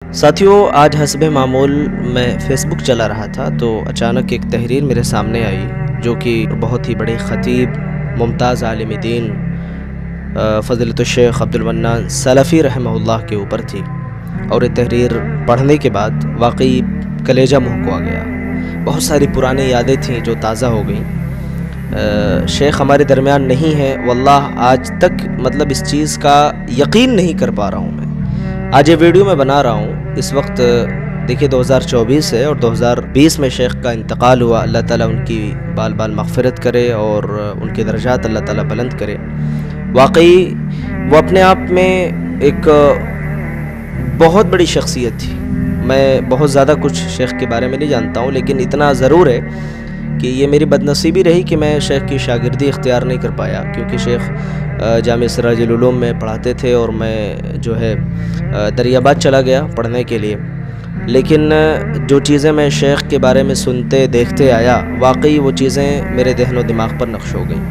ساتھیوں، آج حسب معمول میں فیس بک چلا رہا تھا تو اچانک ایک تحریر میرے سامنے آئی جو کہ بہت ہی بڑے خطیب ممتاز عالم دین فضیلۃ الشیخ عبد المنان سلفی رحمہ اللہ کے اوپر تھی، اور یہ تحریر پڑھنے کے بعد واقعی کلیجہ منہ کو آ گیا۔ بہت ساری پرانی یادیں تھیں جو تازہ ہو گئیں۔ شیخ ہمارے درمیان نہیں ہے، واللہ آج تک اس چیز کا یقین نہیں کر پا رہا ہوں میں۔ آج یہ ویڈیو میں بنا رہا ہوں، اس وقت دیکھیے 2024 ہے اور 2020 میں شیخ کا انتقال ہوا۔ اللہ تعالیٰ ان کی بال بال مغفرت کرے اور ان کے درجات اللہ تعالیٰ بلند کرے۔ واقعی وہ اپنے آپ میں ایک بہت بڑی شخصیت تھی۔ میں بہت زیادہ کچھ شیخ کے بارے میں نہیں جانتا ہوں، لیکن اتنا ضرور ہے کہ یہ میری بدنصیبی رہی کہ میں شیخ کی شاگردی اختیار نہیں کر پایا، کیونکہ شیخ جامعہ سراج العلوم میں پڑھاتے تھے اور میں دریاباد چلا گیا پڑھنے کے لیے۔ لیکن جو چیزیں میں شیخ کے بارے میں سنتے دیکھتے آیا، واقعی وہ چیزیں میرے ذہن و دماغ پر نقش ہو گئیں۔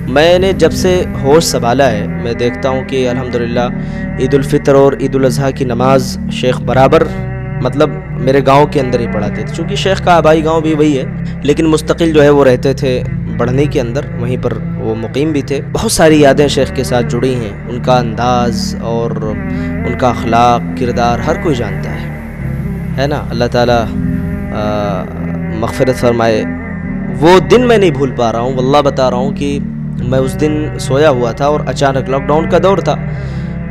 میں نے جب سے ہوش سنبھالا ہے، میں دیکھتا ہوں کہ الحمدللہ عید الفطر اور عید الاضحیٰ کی نماز شیخ برابر میرے گاؤں کے اندر ہی پڑھاتے تھے، چونکہ شیخ کا آبائی گاؤں بھی وہی ہے، لیکن مستقل وہ رہتے تھے بڑھنی کے اندر، وہیں پر وہ مقیم بھی تھے۔ بہت ساری یادیں شیخ کے ساتھ جڑی ہیں، ان کا انداز اور ان کا اخلاق کردار ہر کوئی جانتا ہے نا۔ اللہ تعالیٰ مغفرت فرمائے۔ وہ دن میں نہیں بھول پا رہا ہوں، واللہ بتا رہا ہوں کہ میں اس دن سویا ہوا تھا اور اچانک لاک ڈاؤن کا دور تھا،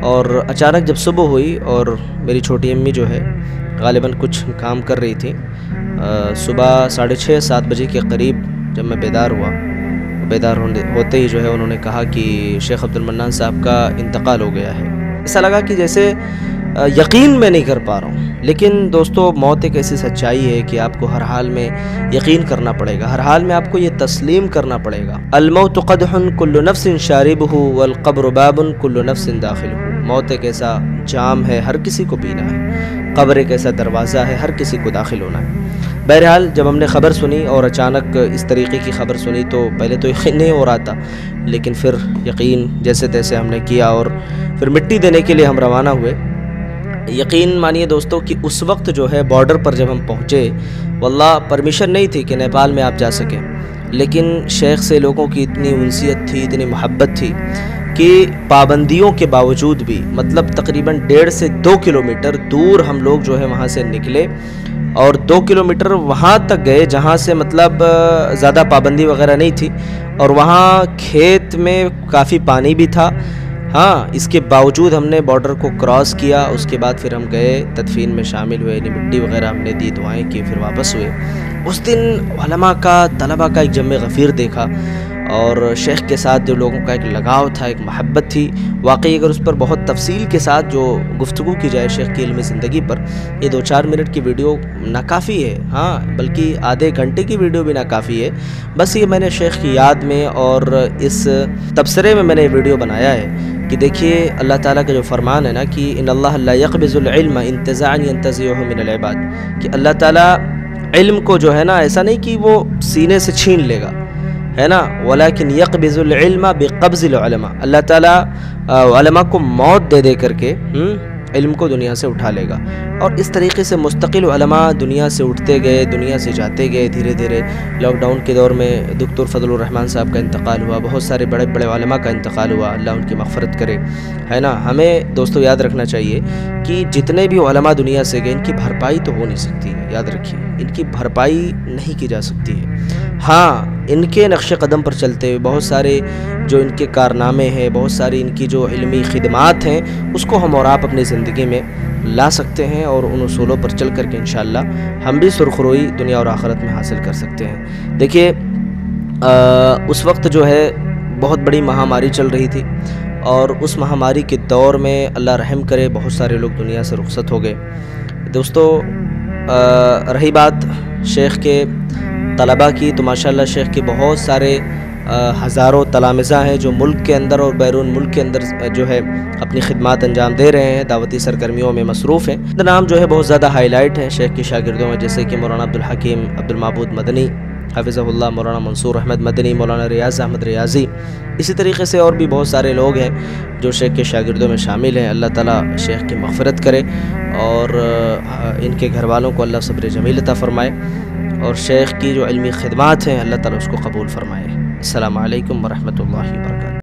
اور اچانک جب صبح ہوئی اور میری چھوٹی امی غالباً کچھ کام کر رہی تھی، صبح 6:30-7 بجے کے قریب جب میں بیدار ہوا، بیدار ہوتے ہی انہوں نے کہا کہ شیخ عبد المنان صاحب کا انتقال ہو گیا ہے۔ ایسا لگا کہ جیسے یقین میں نہیں کر پا رہا ہوں، لیکن دوستو موت ایک ایسی سچائی ہے کہ آپ کو ہر حال میں یقین کرنا پڑے گا، ہر حال میں آپ کو یہ تسلیم کرنا پڑے گا۔ الموت قدح کل نفس شاربہ والقبر باب کل نفس داخلہ۔ موت ایک ایسا جام ہے، ہر کسی کو پینا ہے۔ قبر ایک ایسا دروازہ ہے، ہر کسی کو داخل ہونا ہے۔ بہرحال جب ہم نے خبر سنی اور اچانک اس طریقے کی خبر سنی تو پہلے تو یقین نہیں ہو رہا تھا، لیکن پھر یقین جیسے تیسے ہم نے کیا اور پھر مٹی دینے کے لیے ہم روانہ ہوئے۔ یقین مانیے دوستو کہ اس وقت بارڈر پر جب ہم پہنچے، واللہ پرمیشن نہیں تھی کہ نیپال میں آپ جا سکیں، لیکن شیخ سے لوگوں کی اتنی انسیت تھی، اتنی محبت تھی کہ پابندیوں کے باوجود بھی تقریباً 1.5 سے 2 کلومیٹر دور ہم لوگ وہاں سے نکلے، اور 2 کلومیٹر وہاں تک گئے جہاں سے زیادہ پابندی وغیرہ نہیں تھی، اور وہاں کھیت میں کافی پانی بھی تھا۔ اس کے باوجود ہم نے بارڈر کو کراس کیا، اس کے بعد پھر ہم گئے تدفین میں شامل ہوئے، مٹی وغیرہ ہم نے دی، دعائیں کی، پھر واپس ہوئے۔ اس دن علماء کا، طلباء کا ایک جمع غفیر دیکھا، اور شیخ کے ساتھ جو لوگوں کا ایک لگاؤ تھا، ایک محبت تھی۔ واقعی اگر اس پر بہت تفصیل کے ساتھ جو گفتگو کی جائے شیخ کی علمی زندگی پر، یہ 2-4 منٹ کی ویڈیو ناکافی ہے، بلکہ آدھے گھنٹے کی ویڈیو بھی ناکافی ہے۔ بس یہ میں نے شیخ کی یاد میں اور اس تبصرے میں نے یہ ویڈیو بنایا ہے کہ دیکھیے اللہ تعالیٰ کا جو فرمان ہے نا کہ ان اللہ لا يقبض العلم انتزاعا ينتزعه من العباد، کہ اللہ تعالیٰ علم کو ایسا نہیں کہ وہ سینے سے چھین لے گا، ولیکن یقبض العلم بقبض العلماء، اللہ تعالیٰ علماء کو موت دے کر کے علم کو دنیا سے اٹھا لے گا۔ اور اس طریقے سے مستقل علماء دنیا سے اٹھتے گئے، دنیا سے جاتے گئے، دھیرے دھیرے لاک ڈاؤن کے دور میں دکتور فضل الرحمن صاحب کا انتقال ہوا، بہت سارے بڑے بڑے علماء کا انتقال ہوا، اللہ ان کی مغفرت کرے، ہمیں دوستو یاد رکھنا چاہیے کہ جتنے بھی علماء دنیا سے گئے، ان کی بھرپائی تو ہو نہیں سکتی ہے، یاد رکھیے ان کی بھرپائی نہیں کی جا سکتی ہے۔ ان کے نقش قدم پر چلتے ہوئے بہت سارے جو ان کے کارنامے ہیں، بہت ساری ان کی جو علمی خدمات ہیں، اس کو ہم اور آپ اپنی زندگی میں لا سکتے ہیں، اور ان اصولوں پر چل کر کے انشاءاللہ ہم بھی سرخروئی دنیا اور آخرت میں حاصل کر سکتے ہیں۔ دیکھیے اس وقت بہت بڑی مہاماری چل رہی تھی، اور اس مہاماری کے دور میں اللہ رحم کرے بہت سارے لوگ دنیا سے رخصت ہو گئے۔ دوستو رہی بات شیخ کے طلباء کی، تو ماشاءاللہ شیخ کے بہت سارے ہزاروں تلامذہ ہیں جو ملک کے اندر اور بیرون ملک کے اندر اپنی خدمات انجام دے رہے ہیں، دعوتی سرگرمیوں میں مصروف ہیں۔ نام بہت زیادہ ہائی لائٹ ہیں شیخ کی شاگردوں میں، جیسے کہ مولانا عبدالحکیم عبدالمعبود مدنی حافظہ اللہ، مولانا منصور احمد مدنی، مولانا ریاض احمد ریاضی، اسی طریقے سے اور بھی بہت سارے لوگ ہیں جو شیخ کے شاگردوں میں شامل ہیں۔ اللہ تعالیٰ شیخ کی مغفرت کرے اور ان کے گھر والوں کو اللہ صبر جمیل عطا فرمائے، اور شیخ کی جو علمی خدمات ہیں اللہ تعالیٰ اس کو قبول فرمائے۔ السلام علیکم ورحمۃ اللہ وبرکاتہ۔